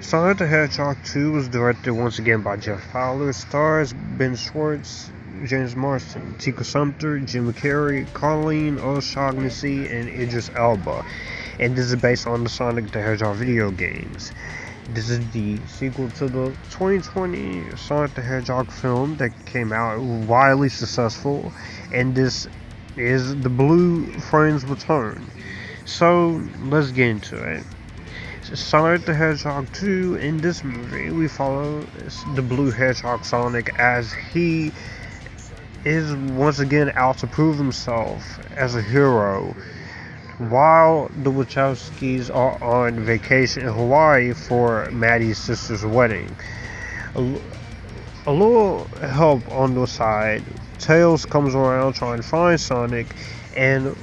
Sonic the Hedgehog 2 was directed once again by Jeff Fowler, stars Ben Schwartz, James Marsden, Tika Sumpter, Jim Carrey, Colleen O'Shaughnessy, and Idris Elba. And this is based on the Sonic the Hedgehog video games. This is the sequel to the 2020 Sonic the Hedgehog film that came out wildly successful, and this is the Blue Friends Return. So let's get into it. Sonic the Hedgehog 2, in this movie, we follow the Blue Hedgehog Sonic as he is once again out to prove himself as a hero while the Wachowskis are on vacation in Hawaii for Maddie's sister's wedding. A little help on the side, Tails comes around trying to find Sonic, and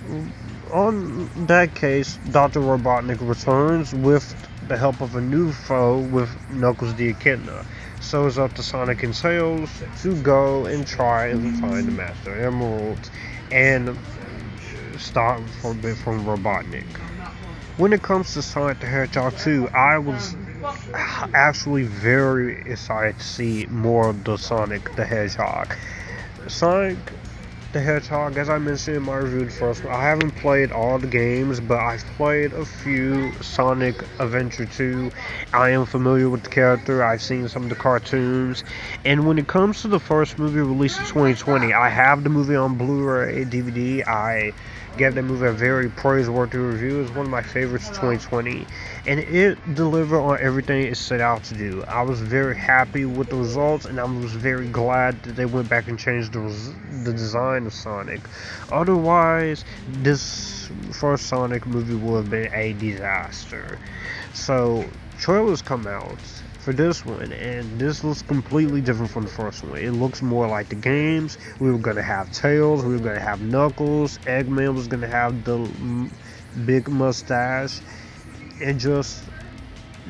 on that case, Dr. Robotnik returns with the help of a new foe with Knuckles the Echidna. So it's up to Sonic and Tails to go and try and find the Master Emeralds and stop from Robotnik. When it comes to Sonic the Hedgehog 2, I was actually very excited to see more of the Sonic the Hedgehog. Sonic the Hedgehog, as I mentioned in my review first, I haven't played all the games, but I've played a few Sonic Adventure 2. I am familiar with the character, I've seen some of the cartoons, and when it comes to the first movie released in 2020, I have the movie on Blu-ray DVD. I gave that movie a very praiseworthy review. It's one of my favorites of 2020, and it delivered on everything it set out to do. I was very happy with the results, and I was very glad that they went back and changed the design of Sonic. Otherwise, this first Sonic movie would have been a disaster. So, trailers come out for this one, and this looks completely different from the first one. It looks more like the games. We were going to have Tails, we were going to have Knuckles, Eggman was going to have the big mustache, and just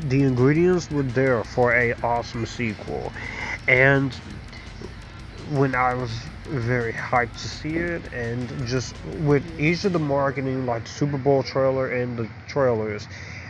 the ingredients were there for a awesome sequel. And when I was very hyped to see it, and just with each of the marketing, like the Super Bowl trailer and the trailers,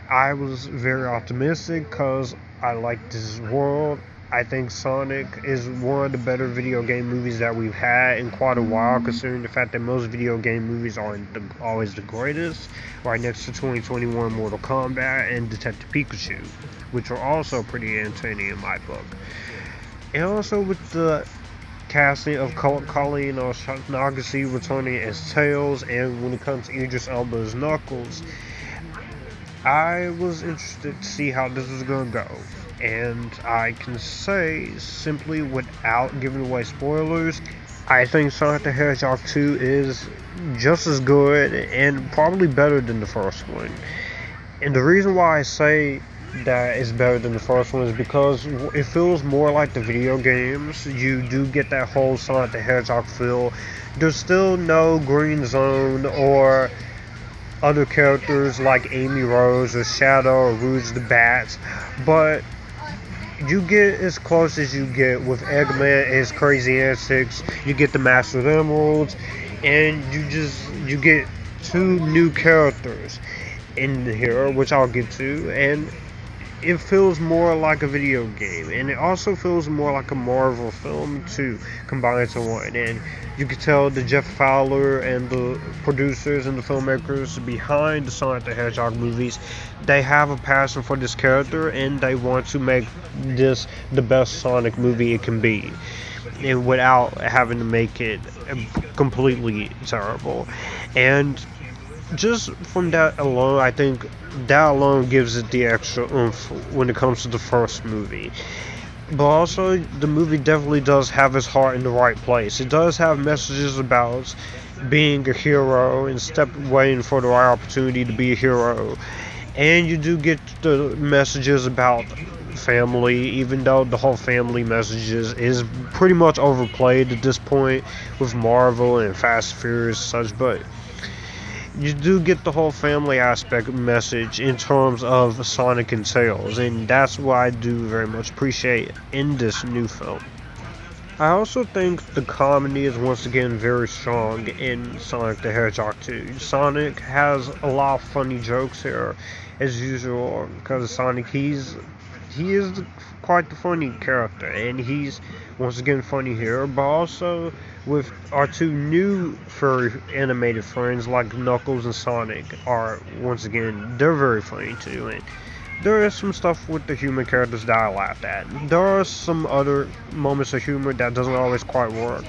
I was very optimistic because I like this world. I think Sonic is one of the better video game movies that we've had in quite a while, considering the fact that most video game movies aren't always the greatest, right next to 2021 Mortal Kombat and Detective Pikachu, which are also pretty entertaining in my book. And also with the casting of Colleen O'Shaughnessy returning as Tails, and when it comes to Idris Elba as Knuckles, I was interested to see how this was going to go, and I can say, simply without giving away spoilers, I think Sonic the Hedgehog 2 is just as good and probably better than the first one. And the reason why I say that it's better than the first one is because it feels more like the video games. You do get that whole Sonic the Hedgehog feel. There's still no Green Zone or other characters like Amy Rose or Shadow or Rouge the Bat, but you get as close as you get with Eggman and his crazy antics. You get the Master of the Emeralds, and you get two new characters in here, which I'll get to, and it feels more like a video game, and it also feels more like a Marvel film too, combined into one. And you can tell the Jeff Fowler and the producers and the filmmakers behind the Sonic the Hedgehog movies, they have a passion for this character, and they want to make this the best Sonic movie it can be, and without having to make it completely terrible. And just from that alone, I think that alone gives it the extra oomph when it comes to the first movie. But also, the movie definitely does have its heart in the right place. It does have messages about being a hero and waiting for the right opportunity to be a hero. And you do get the messages about family, even though the whole family messages is pretty much overplayed at this point with Marvel and Fast and Furious and such, but you do get the whole family aspect message in terms of Sonic and Tails, and that's what I do very much appreciate in this new film. I also think the comedy is once again very strong in Sonic the Hedgehog 2. Sonic has a lot of funny jokes here, as usual, because Sonic, he's he is quite the funny character, and he's once again funny here, but also with our two new furry animated friends like Knuckles and Sonic are once again they're very funny too, and there is some stuff with the human characters that I laughed at. There are some other moments of humor that doesn't always quite work,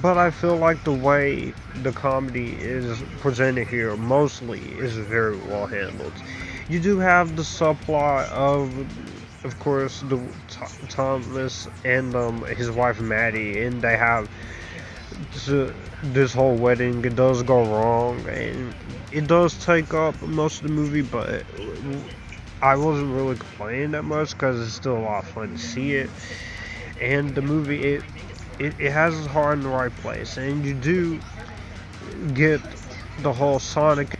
but I feel like the way the comedy is presented here mostly is very well handled. You do have the subplot of course, the Thomas and his wife Maddie, and they have this whole wedding. It does go wrong, and it does take up most of the movie, but I wasn't really complaining that much because it's still a lot of fun to see it. And the movie, it has its heart in the right place, and you do get the whole Sonic.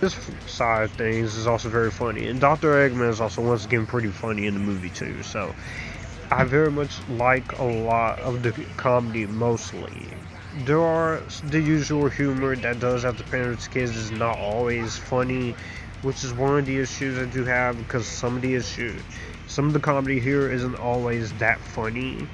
This side of things is also very funny, and Dr. Eggman is also once again pretty funny in the movie too. So I very much like a lot of the comedy mostly. There are the usual humor that does have to pander to kids is not always funny, which is one of the issues I do have because some of the comedy here isn't always that funny.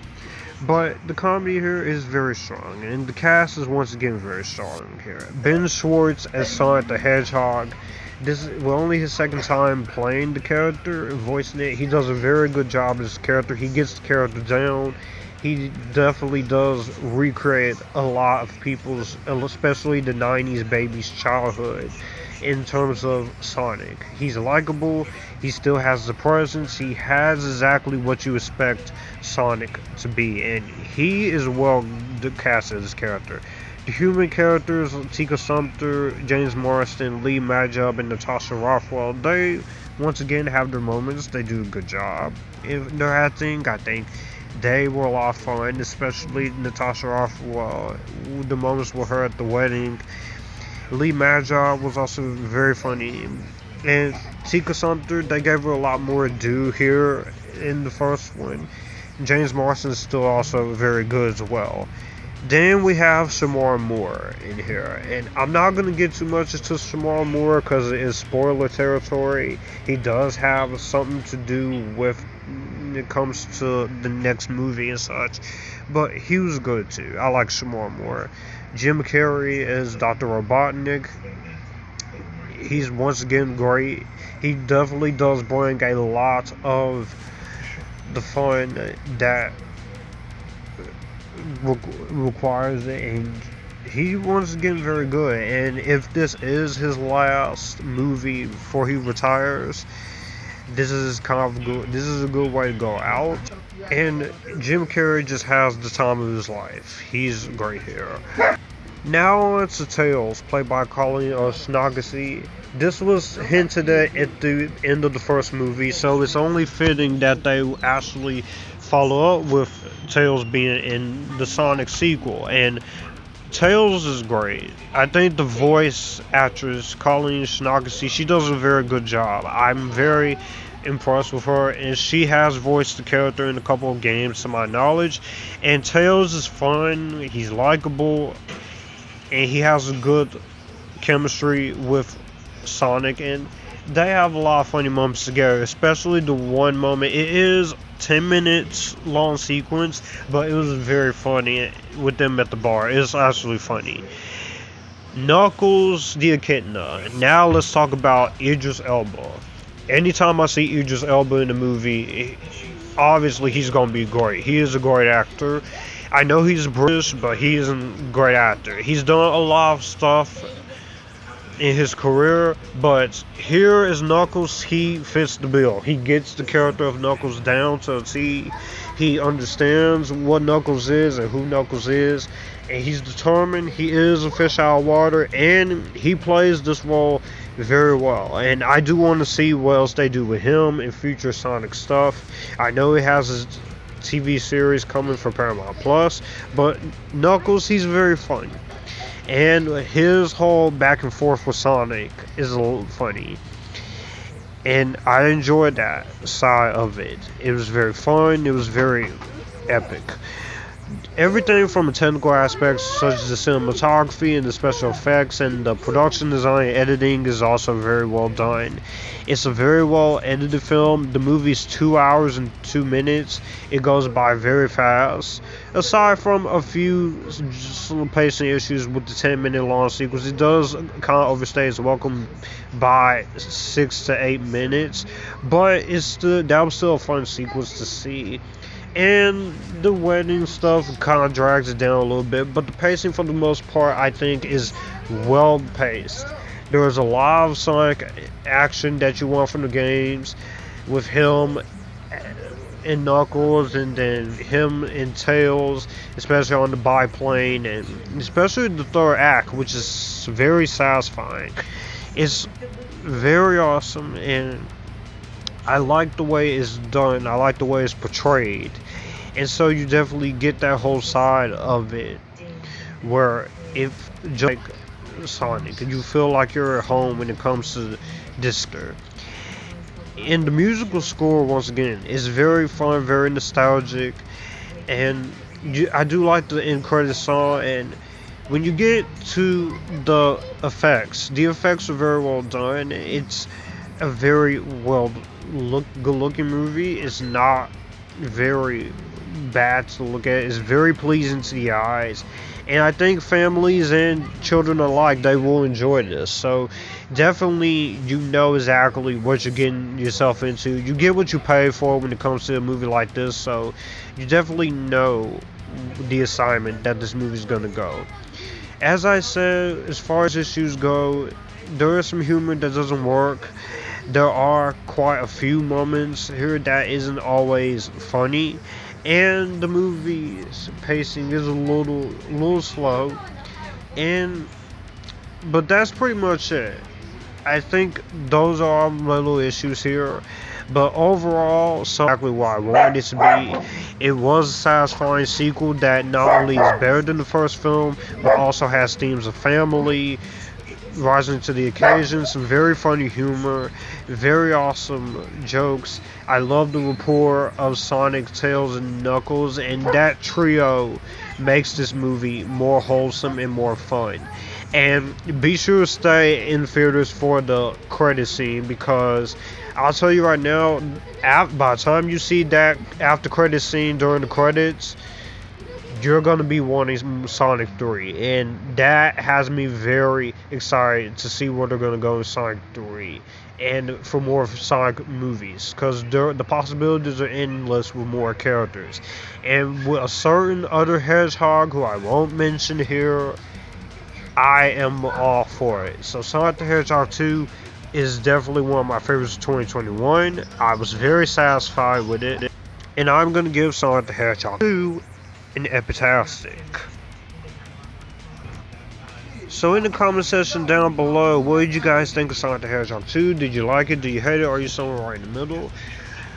But the comedy here is very strong, and the cast is once again very strong here. Ben Schwartz as Sonic the Hedgehog. This is only his second time playing the character, voicing it. He does a very good job as a character. He gets the character down. He definitely does recreate a lot of people's, especially the 90s babies' childhood in terms of Sonic. He's likable, he still has the presence, he has exactly what you expect Sonic to be, and he is well cast as his character. The human characters, Tika Sumpter, James Marsden, Lee Majub, and Natasha Rothwell, they once again have their moments. They do a good job in their acting. I think they were a lot of fun, especially Natasha Rothwell. The moments with her at the wedding. Lee Majub was also very funny. And Tika Sumpter, they gave her a lot more due here in the first one. James Marsden is still also very good as well. Then we have Shamar Moore in here, and I'm not going to get too much into Shamar Moore because it is spoiler territory. He does have something to do with when it comes to the next movie and such, but he was good too. I like Shamar Moore. Jim Carrey as Dr. Robotnik. He's once again great. He definitely does bring a lot of the fun that requires it, and he once again very good. And if this is his last movie before he retires, this is kind of good. This is a good way to go out. And Jim Carrey just has the time of his life. He's great here. Now on to Tails, played by Colleen O'Shaughnessy. This was hinted at the end of the first movie, so it's only fitting that they actually follow up with Tails being in the Sonic sequel. And Tails is great. I think the voice actress, Colleen O'Shaughnessy, she does a very good job. I'm very impressed with her, and she has voiced the character in a couple of games to my knowledge. And Tails is fun, he's likable, and he has a good chemistry with Sonic, and they have a lot of funny moments together, especially the one moment. It is 10 minutes long sequence, but it was very funny with them at the bar. It's actually funny. Knuckles the Echidna. Now let's talk about Idris Elba. Anytime I see Idris Elba in a movie, obviously he's going to be great. He is a great actor. I know he's British, but he is a great actor. He's done a lot of stuff in his career, but here is Knuckles. He fits the bill. He gets the character of Knuckles down to a T. He understands what Knuckles is and who Knuckles is, and he's determined. He is a fish out of water, and he plays this role very well. And I do want to see what else they do with him in future Sonic stuff. I know he has his TV series coming for Paramount Plus, but Knuckles, he's very fun. And his whole back and forth with Sonic is a little funny. And I enjoyed that side of it. It was very fun. It was very epic. Everything from the technical aspects, such as the cinematography and the special effects and the production design and editing, is also very well done. It's a very well edited film. The movie's 2 hours and 2 minutes. It goes by very fast. Aside from a few pacing issues with the 10-minute long sequence, it does kind of overstay its welcome by 6 to 8 minutes. But that was still a fun sequence to see. And the wedding stuff kind of drags it down a little bit, but the pacing for the most part I think is well paced. There's a lot of Sonic action that you want from the games, with him and Knuckles, and then him and Tails, especially on the biplane, and especially the third act, which is very satisfying. It's very awesome, and I like the way it's done. I like the way it's portrayed. And so you definitely get that whole side of it, where if just like Sonic, you feel like you're at home when it comes to this. And the musical score, once again, is very fun, very nostalgic, and I do like the end credits song. And when you get to the effects are very well done. It's a very good looking movie. It's not very bad to look at. It's very pleasing to the eyes, and I think families and children alike, they will enjoy this. So definitely, you know exactly what you're getting yourself into. You get what you pay for when it comes to a movie like this, so you definitely know the assignment that this movie's gonna go. As I said, as far as issues go, there is some humor that doesn't work. There are quite a few moments here that isn't always funny, and the movie's pacing is a little slow. And but that's pretty much it. I think those are all little issues here. But overall, so exactly what I wanted it to be. It was a satisfying sequel that not only is better than the first film, but also has themes of family, rising to the occasion, some very funny humor, very awesome jokes. I love the rapport of Sonic, Tails, and Knuckles, and that trio makes this movie more wholesome and more fun. And be sure to stay in theaters for the credit scene, because I'll tell you right now, by the time you see that after credit scene during the credits, you're going to be wanting Sonic 3, and that has me very excited to see where they're going to go in Sonic 3 and for more Sonic movies, because the possibilities are endless with more characters. And with a certain other hedgehog who I won't mention here, I am all for it. So Sonic the Hedgehog 2 is definitely one of my favorites of 2021. I was very satisfied with it, and I'm going to give Sonic the Hedgehog 2 an Epictastic. So in the comment section down below, what did you guys think of Sonic the Hedgehog 2? Did you like it? Do you hate it? Or are you somewhere right in the middle?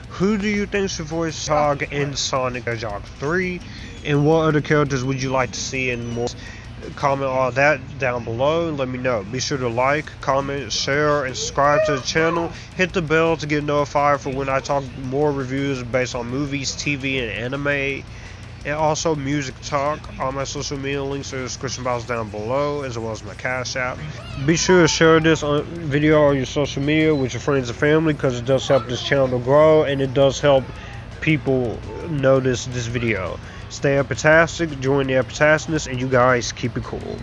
Who do you think should voice Hedgehog in Sonic the Hedgehog 3? And what other characters would you like to see in more? Comment all that down below and let me know. Be sure to like, comment, share, and subscribe to the channel. Hit the bell to get notified for when I talk more reviews based on movies, TV, and anime. And also music talk. All my social media links are in the description box down below, as well as my Cash App. Be sure to share this video on your social media with your friends and family, because it does help this channel to grow, and it does help people notice this video. Stay epitastic, join the Epictasticness, and you guys keep it cool.